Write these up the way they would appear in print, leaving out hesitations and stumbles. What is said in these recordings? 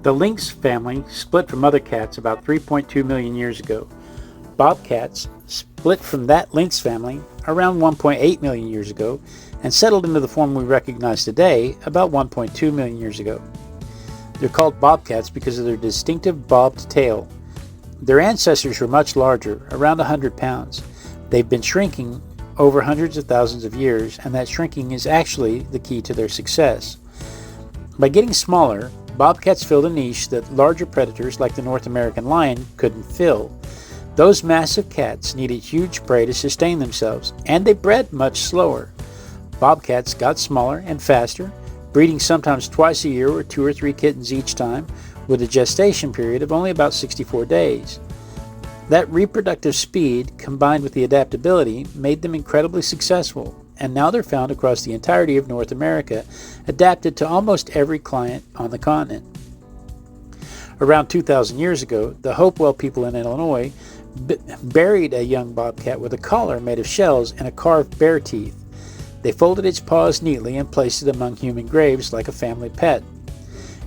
The Lynx family split from other cats about 3.2 million years ago. Bobcats split from that lynx family around 1.8 million years ago and settled into the form we recognize today about 1.2 million years ago. They're called bobcats because of their distinctive bobbed tail. Their ancestors were much larger, around 100 pounds. They've been shrinking over hundreds of thousands of years, and that shrinking is actually the key to their success. By getting smaller, bobcats filled a niche that larger predators like the North American lion couldn't fill. Those massive cats needed huge prey to sustain themselves, and they bred much slower. Bobcats got smaller and faster, breeding sometimes twice a year or 2 or 3 kittens each time, with a gestation period of only about 64 days. That reproductive speed, combined with the adaptability, made them incredibly successful, and now they're found across the entirety of North America, adapted to almost every client on the continent. Around 2,000 years ago, the Hopewell people in Illinois buried a young bobcat with a collar made of shells and a carved bear teeth. They folded its paws neatly and placed it among human graves like a family pet.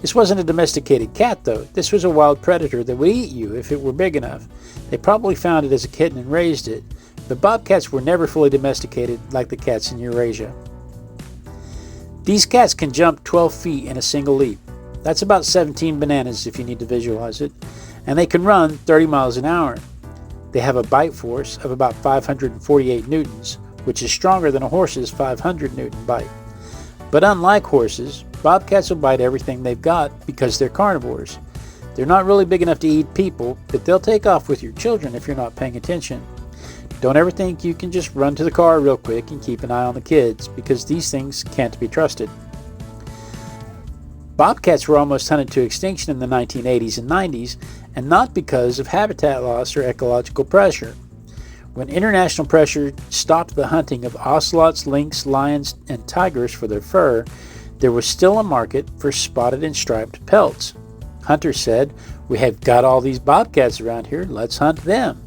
This wasn't a domesticated cat, though. This was a wild predator that would eat you if it were big enough. They probably found it as a kitten and raised it, but bobcats were never fully domesticated like the cats in Eurasia. These cats can jump 12 feet in a single leap. That's about 17 bananas if you need to visualize it, and they can run 30 miles an hour. They have a bite force of about 548 newtons, which is stronger than a horse's 500 newton bite. But unlike horses, bobcats will bite everything they've got because they're carnivores. They're not really big enough to eat people, but they'll take off with your children if you're not paying attention. Don't ever think you can just run to the car real quick and keep an eye on the kids, because these things can't be trusted. Bobcats were almost hunted to extinction in the 1980s and 90s, and not because of habitat loss or ecological pressure. When international pressure stopped the hunting of ocelots, lynx, lions, and tigers for their fur, there was still a market for spotted and striped pelts. Hunters said, "We have got all these bobcats around here, let's hunt them."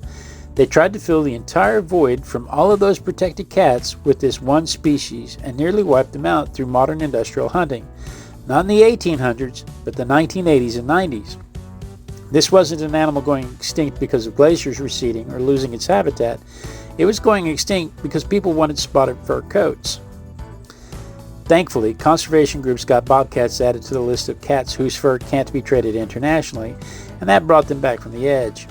They tried to fill the entire void from all of those protected cats with this one species and nearly wiped them out through modern industrial hunting. Not in the 1800s, but the 1980s and 90s. This wasn't an animal going extinct because of glaciers receding or losing its habitat. It was going extinct because people wanted spotted fur coats. Thankfully, conservation groups got bobcats added to the list of cats whose fur can't be traded internationally, and that brought them back from the edge.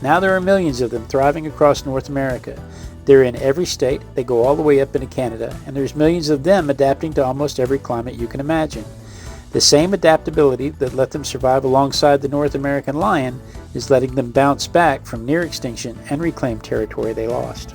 Now there are millions of them thriving across North America. They're in every state, they go all the way up into Canada, and there's millions of them adapting to almost every climate you can imagine. The same adaptability that let them survive alongside the North American lion is letting them bounce back from near extinction and reclaim territory they lost.